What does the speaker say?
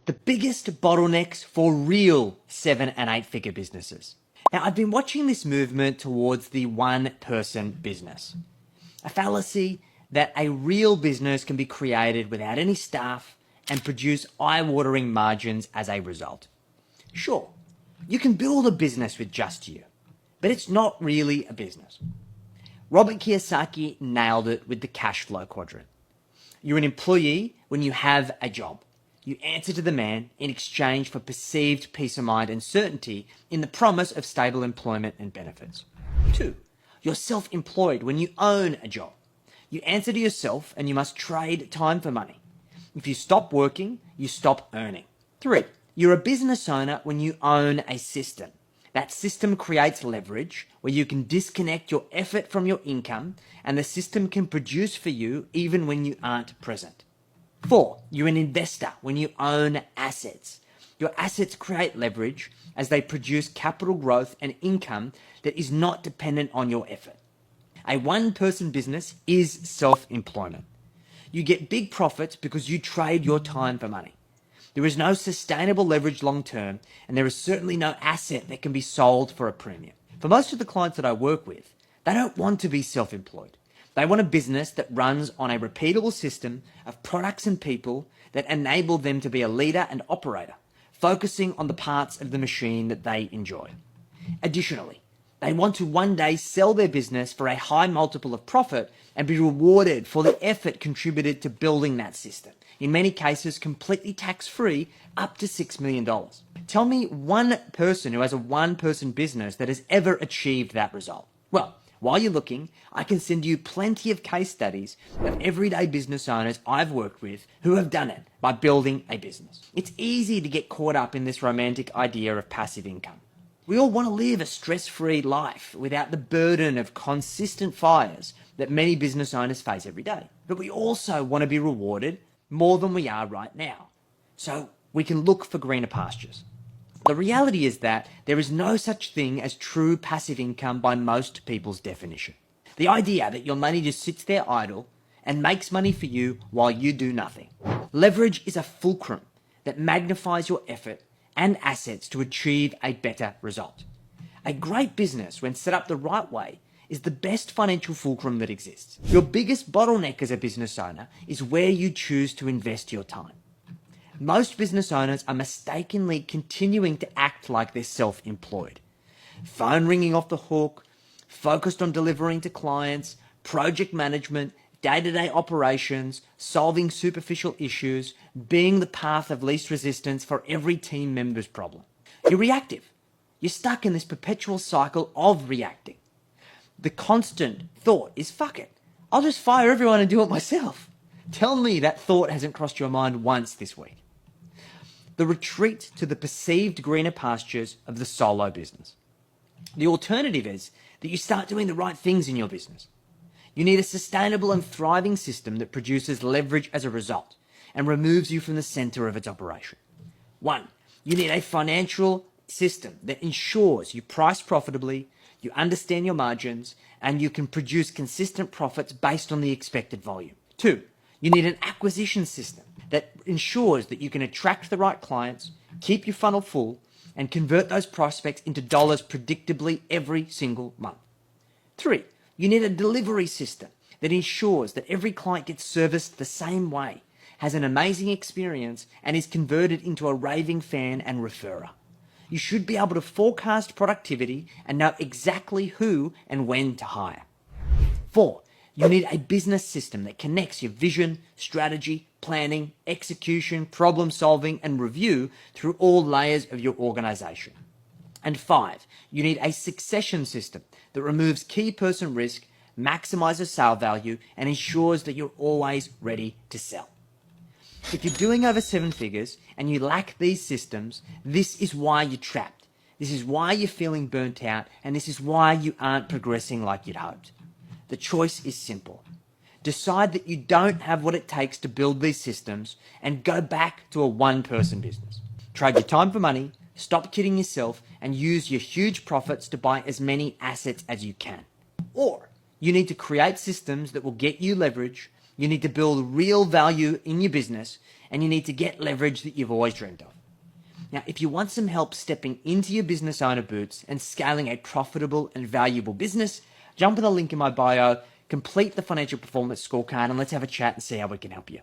The biggest bottlenecks for real 7 and 8 figure businesses. Now, I've been watching this movement towards the one person business, a fallacy that a real business can be created without any staff and produce eye-watering margins as a result. Sure, you can build a business with just you, but it's not really a business. Robert Kiyosaki nailed it with the cash flow quadrant. You're an employee when you have a job. You answer to the man in exchange for perceived peace of mind and certainty in the promise of stable employment and benefits. 2, you're self-employed when you own a job. You answer to yourself and you must trade time for money. If you stop working, you stop earning. 3, you're a business owner when you own a system. That system creates leverage where you can disconnect your effort from your income and the system can produce for you even when you aren't present. 4, you're an investor when you own assets. Your assets create leverage as they produce capital growth and income that is not dependent on your effort. A one-person business is self-employment. You get big profits because you trade your time for money. There is no sustainable leverage long-term, and there is certainly no asset that can be sold for a premium. For most of the clients that I work with, they don't want to be self-employed. They want a business that runs on a repeatable system of products and people that enable them to be a leader and operator, focusing on the parts of the machine that they enjoy. Additionally, they want to one day sell their business for a high multiple of profit and be rewarded for the effort contributed to building that system. In many cases, completely tax-free, up to $6 million. Tell me one person who has a one-person business that has ever achieved that result. Well, while you're looking, I can send you plenty of case studies of everyday business owners I've worked with who have done it by building a business. It's easy to get caught up in this romantic idea of passive income. We all want to live a stress-free life without the burden of consistent fires that many business owners face every day. But we also want to be rewarded more than we are right now, so we can look for greener pastures. The reality is that there is no such thing as true passive income by most people's definition. The idea that your money just sits there idle and makes money for you while you do nothing. Leverage is a fulcrum that magnifies your effort and assets to achieve a better result. A great business, when set up the right way, is the best financial fulcrum that exists. Your biggest bottleneck as a business owner is where you choose to invest your time. Most business owners are mistakenly continuing to act like they're self-employed. Phone ringing off the hook, focused on delivering to clients, project management, day-to-day operations, solving superficial issues, being the path of least resistance for every team member's problem. You're reactive. You're stuck in this perpetual cycle of reacting. The constant thought is, fuck it, I'll just fire everyone and do it myself. Tell me that thought hasn't crossed your mind once this week. The retreat to the perceived greener pastures of the solo business. The alternative is that you start doing the right things in your business. You need a sustainable and thriving system that produces leverage as a result and removes you from the center of its operation. 1, you need a financial system that ensures you price profitably, you understand your margins, and you can produce consistent profits based on the expected volume. 2, you need an acquisition system that ensures that you can attract the right clients, keep your funnel full, and convert those prospects into dollars predictably every single month. 3, you need a delivery system that ensures that every client gets serviced the same way, has an amazing experience, and is converted into a raving fan and referrer. You should be able to forecast productivity and know exactly who and when to hire. 4, you need a business system that connects your vision, strategy, planning, execution, problem solving, and review through all layers of your organization. And 5, you need a succession system that removes key person risk, maximizes sale value, and ensures that you're always ready to sell. If you're doing over 7 figures and you lack these systems, this is why you're trapped. This is why you're feeling burnt out, and this is why you aren't progressing like you'd hoped. The choice is simple. Decide that you don't have what it takes to build these systems and go back to a one-person business. Trade your time for money, stop kidding yourself, and use your huge profits to buy as many assets as you can. Or you need to create systems that will get you leverage, You need to build real value in your business, and you need to get leverage that you've always dreamed of. Now, if you want some help stepping into your business owner boots and scaling a profitable and valuable business, jump on the link in my bio, complete the financial performance scorecard, and let's have a chat and see how we can help you.